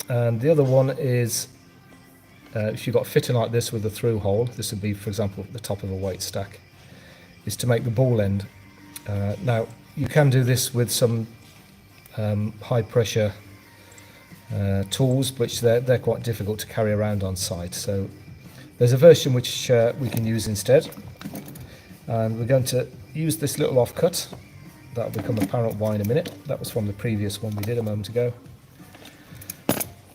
And the other one is if you've got a fitting like this with a through hole, this would be, for example, the top of a weight stack, is to make the ball end. Now, you can do this with some high pressure tools, which they're quite difficult to carry around on site. So there's a version which we can use instead. And we're going to use this little offcut. That'll become apparent why in a minute. That was from the previous one we did a moment ago.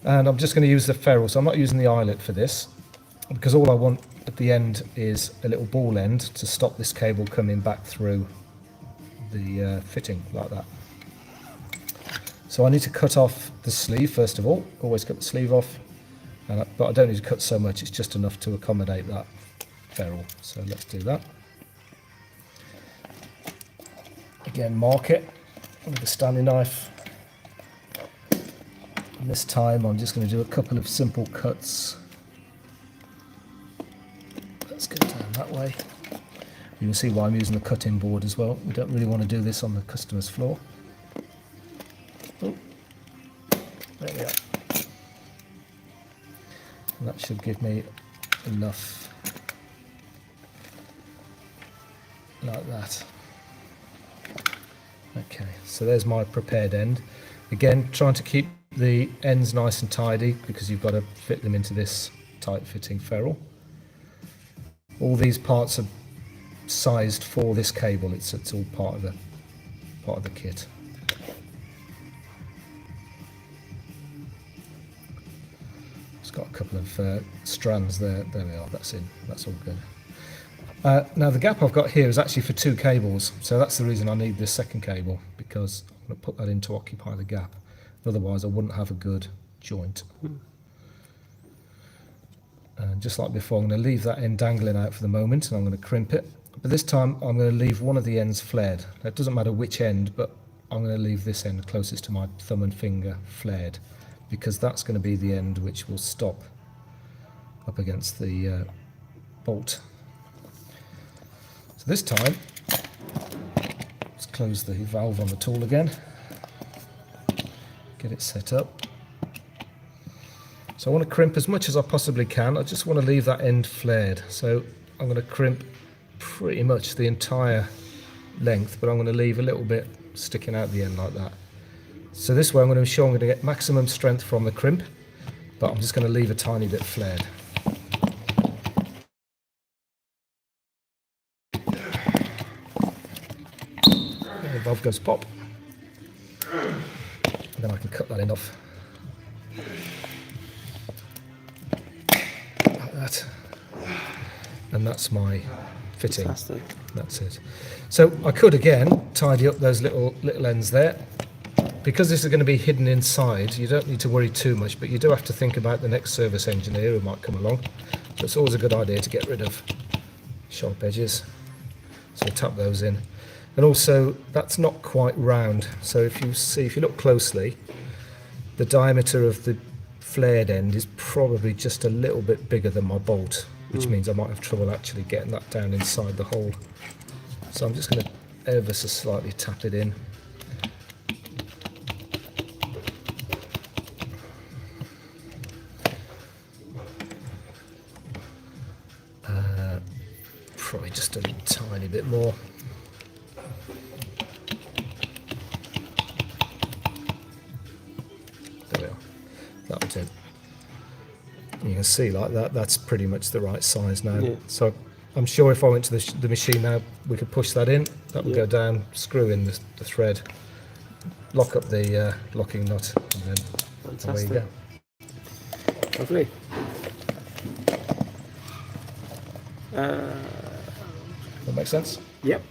And I'm just going to use the ferrule, so I'm not using the eyelet for this, because all I want at the end is a little ball end to stop this cable coming back through the fitting like that. So I need to cut off the sleeve first of all. Always cut the sleeve off, but I don't need to cut so much, it's just enough to accommodate that ferrule. So let's do that. Again, mark it with a Stanley knife. And this time I'm just going to do a couple of simple cuts. Let's go down that way. You can see why I'm using the cutting board as well. We don't really want to do this on the customer's floor. Oh, there we are. And that should give me enough like that. Okay, so there's my prepared end. Again, trying to keep the ends nice and tidy because you've got to fit them into this tight fitting ferrule. All these parts are sized for this cable. It's all part of the kit. It's got a couple of strands there. There we are. That's in. That's all good. Now the gap I've got here is actually for 2 cables, so that's the reason I need this second cable, because I'm going to put that in to occupy the gap. Otherwise I wouldn't have a good joint. And just like before, I'm going to leave that end dangling out for the moment, and I'm going to crimp it. But this time I'm going to leave one of the ends flared. Now, it doesn't matter which end, but I'm going to leave this end closest to my thumb and finger flared, because that's going to be the end which will stop up against the bolt. So this time, let's close the valve on the tool again, get it set up. So I want to crimp as much as I possibly can. I just want to leave that end flared. So I'm going to crimp pretty much the entire length, but I'm going to leave a little bit sticking out the end like that. So this way I'm going to ensure I'm going to get maximum strength from the crimp, but I'm just going to leave a tiny bit flared. The valve goes pop, and then I can cut that end off like that, and that's my fitting. Fantastic. That's it. So I could again tidy up those little ends there. Because this is going to be hidden inside, you don't need to worry too much, but you do have to think about the next service engineer who might come along. So it's always a good idea to get rid of sharp edges. So tap those in. And also, that's not quite round. So if you look closely, the diameter of the flared end is probably just a little bit bigger than my bolt, which means I might have trouble actually getting that down inside the hole. So I'm just going to ever so slightly tap it in. Probably just a tiny bit more. There we are. That'll do. You can see like that, that's pretty much the right size now. Yeah. So I'm sure if I went to the machine now, we could push that in. That would go down, screw in the thread, lock up the locking nut, and then away you go. Lovely. That makes sense? Yep.